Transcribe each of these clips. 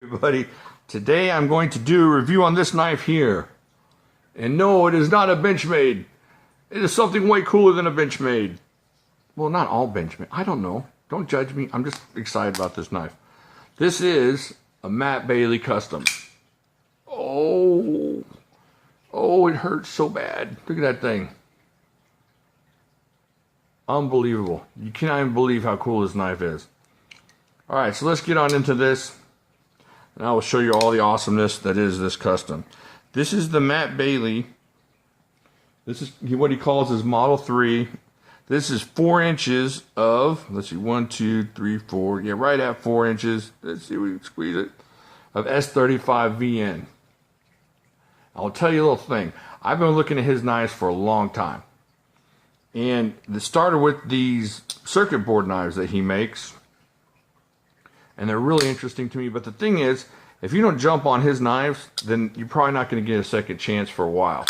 Everybody, today I'm going to do a review on this knife here. And no, it is not a Benchmade. It is something way cooler than a Benchmade. Well, not all Benchmade. I don't know. Don't judge me. I'm just excited about this knife. This is a Matt Bailey Custom. Oh, it hurts so bad. Look at that thing. Unbelievable. You cannot even believe how cool this knife is. Alright, so let's get on into this. And I will show you all the awesomeness that is this custom. This is the Matt Bailey. This is what he calls his Model 3. This is 4 inches of, let's see, 1, 2, 3, 4. Yeah, right at 4 inches. Let's see if we can squeeze it. Of S35 VN. I'll tell you a little thing. I've been looking at his knives for a long time. And it started with these circuit board knives that he makes. And they're really interesting to me. But the thing is, if you don't jump on his knives, then you're probably not going to get a second chance for a while.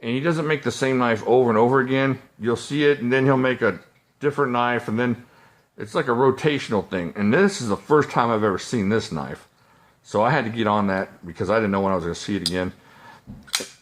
And he doesn't make the same knife over and over again. You'll see it, and then he'll make a different knife, and then it's like a rotational thing. And this is the first time I've ever seen this knife. So I had to get on that because I didn't know when I was going to see it again.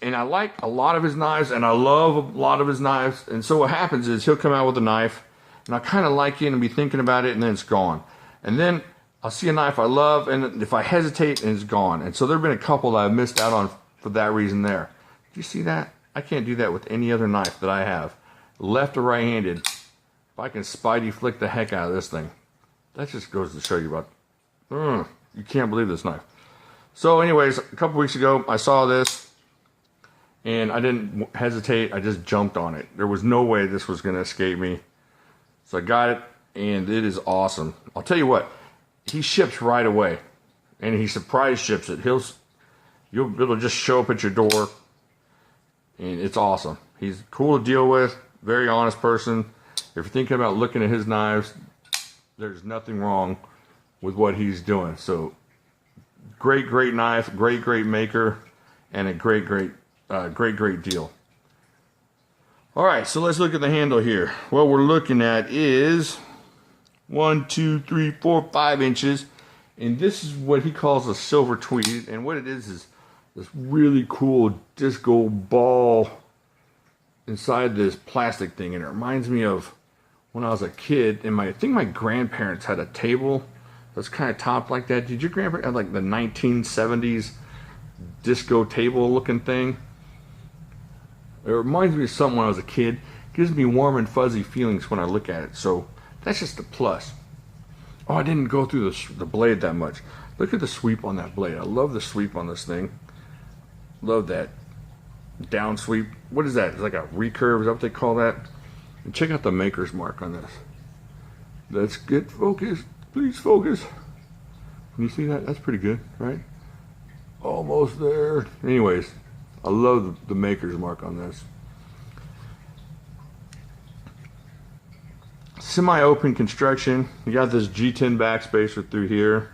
And I like a lot of his knives, and I love a lot of his knives. And so what happens is he'll come out with a knife, and I kind of like it and be thinking about it, and then it's gone. And then I'll see a knife I love, and if I hesitate, and it's gone. And so there have been a couple that I've missed out on for that reason there. Do you see that? I can't do that with any other knife that I have. Left or right-handed. If I can Spidey flick the heck out of this thing. That just goes to show you about... you can't believe this knife. So anyways, a couple weeks ago, I saw this. And I didn't hesitate. I just jumped on it. There was no way this was going to escape me. So I got it, and it is awesome. I'll tell you what. He ships right away, and he surprise ships it. It'll just show up at your door, and it's awesome. He's cool to deal with, very honest person. If you're thinking about looking at his knives, there's nothing wrong with what he's doing. So, great knife, great maker, and a great deal. All right, so let's look at the handle here. What we're looking at is 1, 2, 3, 4, 5 inches, and this is what he calls a silver tweed. And what it is this really cool disco ball inside this plastic thing, and it reminds me of when I was a kid, and I think my grandparents had a table that's kind of topped like that. Did your grandparents have like the 1970s disco table looking thing? It reminds me of something when I was a kid. It gives me warm and fuzzy feelings when I look at it. So that's just a plus. Oh, I didn't go through the blade that much. Look at the sweep on that blade. I love the sweep on this thing. Love that down sweep. What is that? It's like a recurve. Is that what they call that? And check out the maker's mark on this. Let's get focused. Please focus. Can you see that? That's pretty good, right? Almost there. Anyways, I love the maker's mark on this. Semi-open construction. You got this G10 backspacer through here.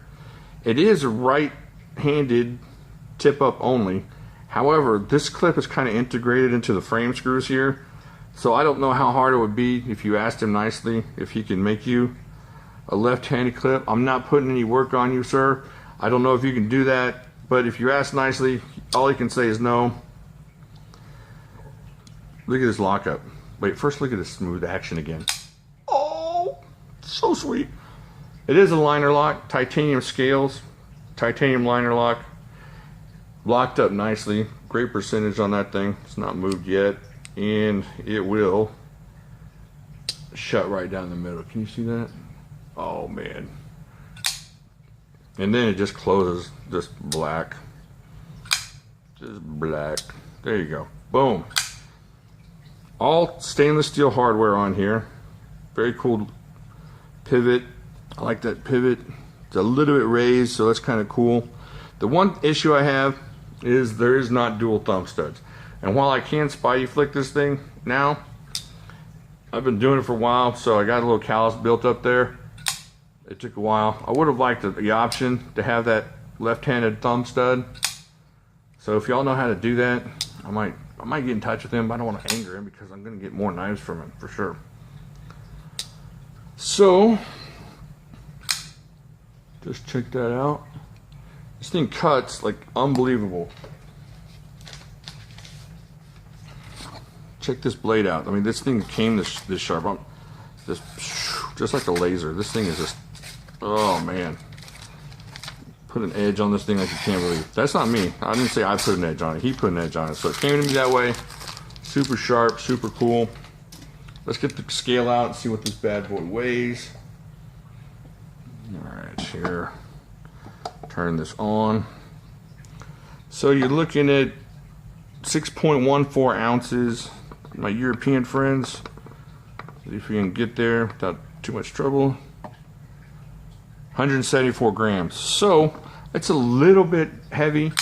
It is right-handed tip-up only. However, this clip is kind of integrated into the frame screws here. So I don't know how hard it would be if you asked him nicely if he can make you a left-handed clip. I'm not putting any work on you, sir. I don't know if you can do that. But if you ask nicely, all he can say is no. Look at this lockup. Wait, first look at this smooth action again. So sweet. It is a liner lock, titanium scales, titanium liner lock, locked up nicely. Great percentage on that thing. It's not moved yet, and it will shut right down the middle. Can you see that? Oh man. And then it just closes, just black. Just black. There you go. Boom. All stainless steel hardware on here. Very cool pivot. I like that pivot. It's a little bit raised, so that's kind of cool. The one issue I have is there is not dual thumb studs. And while I can Spidey flick this thing now, I've been doing it for a while, so I got a little callus built up there. It took a while. I would have liked the option to have that left-handed thumb stud. So if y'all know how to do that, I might get in touch with him, but I don't want to anger him because I'm going to get more knives from him for sure. So, just check that out. This thing cuts like unbelievable. Check this blade out. I mean, this thing came this sharp. Just like a laser. This thing is just, oh man. Put an edge on this thing like you can't believe. That's not me. I didn't say I put an edge on it. He put an edge on it. So it came to me that way. Super sharp, super cool. Let's get the scale out and see what this bad boy weighs. All right, here. Turn this on. So you're looking at 6.14 ounces. My European friends. See if we can get there without too much trouble. 174 grams. So it's a little bit heavy,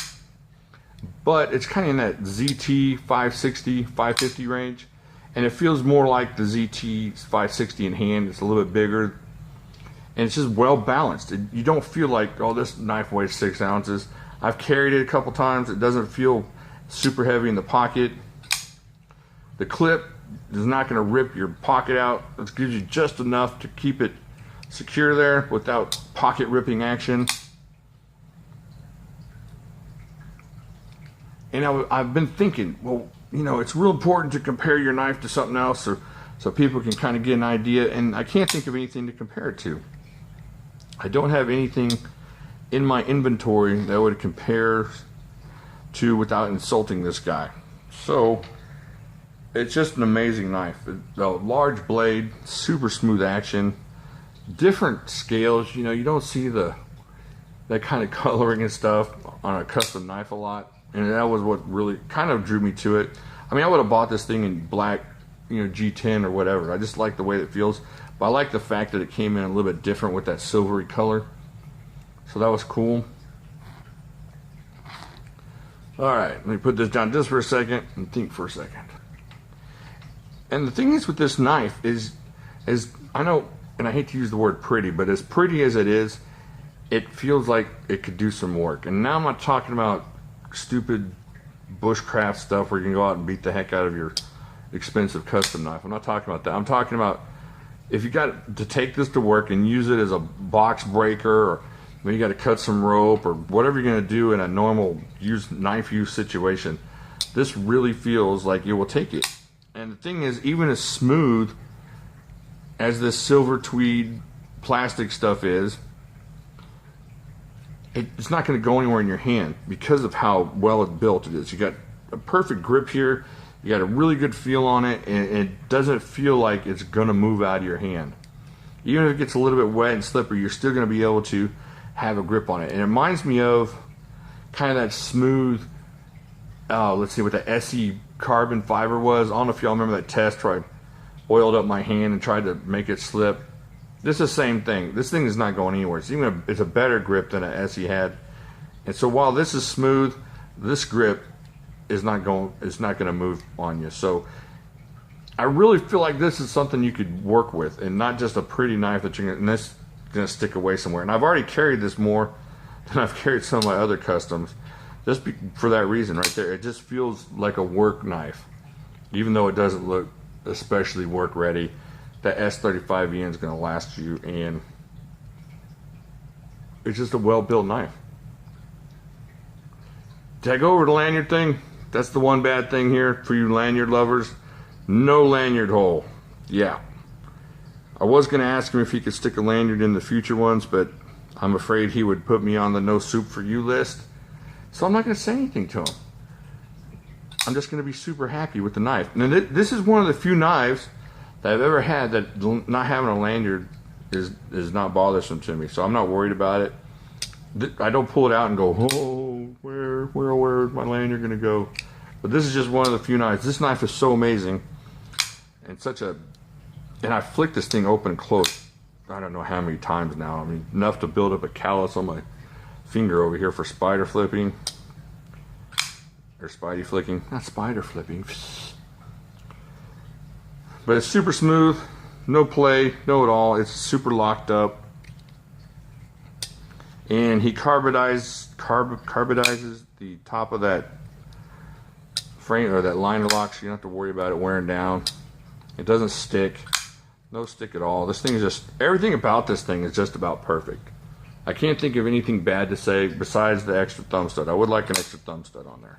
but it's kind of in that ZT 560, 550 range. And it feels more like the ZT 560 in hand. It's a little bit bigger. And it's just well balanced. You don't feel like, oh, this knife weighs 6 ounces. I've carried it a couple times. It doesn't feel super heavy in the pocket. The clip is not going to rip your pocket out. It gives you just enough to keep it secure there without pocket ripping action. And I've been thinking, well, you know, it's real important to compare your knife to something else so people can kind of get an idea. And I can't think of anything to compare it to. I don't have anything in my inventory that would compare to without insulting this guy. So it's just an amazing knife. A large blade, super smooth action, different scales. You know, you don't see that kind of coloring and stuff on a custom knife a lot, and that was what really kind of drew me to it. I mean, I would have bought this thing in black, you know, G10 or whatever. I just like the way it feels, but I like the fact that it came in a little bit different with that silvery color. So that was cool. All right, let me put this down just for a second and think for a second. And the thing is with this knife is I know, and I hate to use the word pretty, but as pretty as it is, it feels like it could do some work. And now I'm not talking about stupid bushcraft stuff where you can go out and beat the heck out of your expensive custom knife. I'm not talking about that. I'm talking about if you got to take this to work and use it as a box breaker, or when you got to cut some rope, or whatever you're going to do in a normal knife use situation, this really feels like it will take it. And the thing is, even as smooth as this silver tweed plastic stuff is, it's not going to go anywhere in your hand because of how well built it is. You got a perfect grip here. You got a really good feel on it, and it doesn't feel like it's going to move out of your hand. Even if it gets a little bit wet and slippery, you're still going to be able to have a grip on it. And it reminds me of kind of that smooth, let's see what the SE carbon fiber was. I don't know if y'all remember that test where I oiled up my hand and tried to make it slip. This is the same thing. This thing is not going anywhere. It's a better grip than an SE had. And so while this is smooth, this grip is not going to move on you. So I really feel like this is something you could work with, and not just a pretty knife that you're going to stick away somewhere. And I've already carried this more than I've carried some of my other customs, just for that reason right there. It just feels like a work knife, even though it doesn't look especially work ready. That S35EN is going to last you, and it's just a well-built knife. Did I go over the lanyard thing? That's the one bad thing here for you lanyard lovers. No lanyard hole. Yeah. I was going to ask him if he could stick a lanyard in the future ones, but I'm afraid he would put me on the no soup for you list. So I'm not going to say anything to him. I'm just going to be super happy with the knife. Now, this is one of the few knives that I've ever had that not having a lanyard is not bothersome to me. So I'm not worried about it. I don't pull it out and go, oh, where is my lanyard going to go? But this is just one of the few knives. This knife is so amazing. And I flicked this thing open and closed, I don't know how many times now. I mean, enough to build up a callus on my finger over here for spider flipping. Or spidey flicking. Not spider flipping. But it's super smooth. No play. No at all. It's super locked up. And he carbonizes the top of that frame, or that liner lock, so you don't have to worry about it wearing down. It doesn't stick. No stick at all. This thing is just, everything about this thing is just about perfect. I can't think of anything bad to say besides the extra thumb stud. I would like an extra thumb stud on there.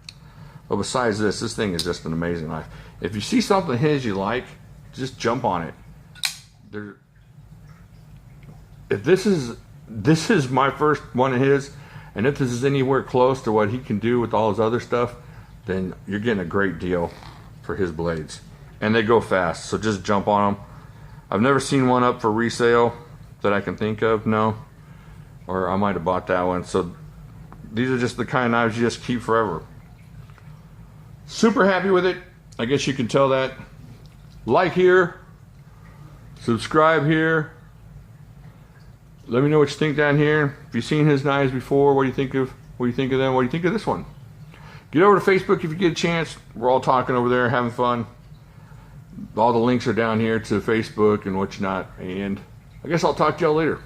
But besides this thing is just an amazing knife. If you see something of his you like, just jump on it. If this is my first one of his, and if this is anywhere close to what he can do with all his other stuff, then you're getting a great deal for his blades. And they go fast, so just jump on them. I've never seen one up for resale that I can think of, no. Or I might have bought that one. So these are just the kind of knives you just keep forever. Super happy with it. I guess you can tell that. Like here, subscribe here. Let me know what you think down here. If you've seen his knives before, what do you think of them? What do you think of this one? Get over to Facebook if you get a chance. We're all talking over there, having fun. All the links are down here to Facebook and whatnot. And I guess I'll talk to y'all later.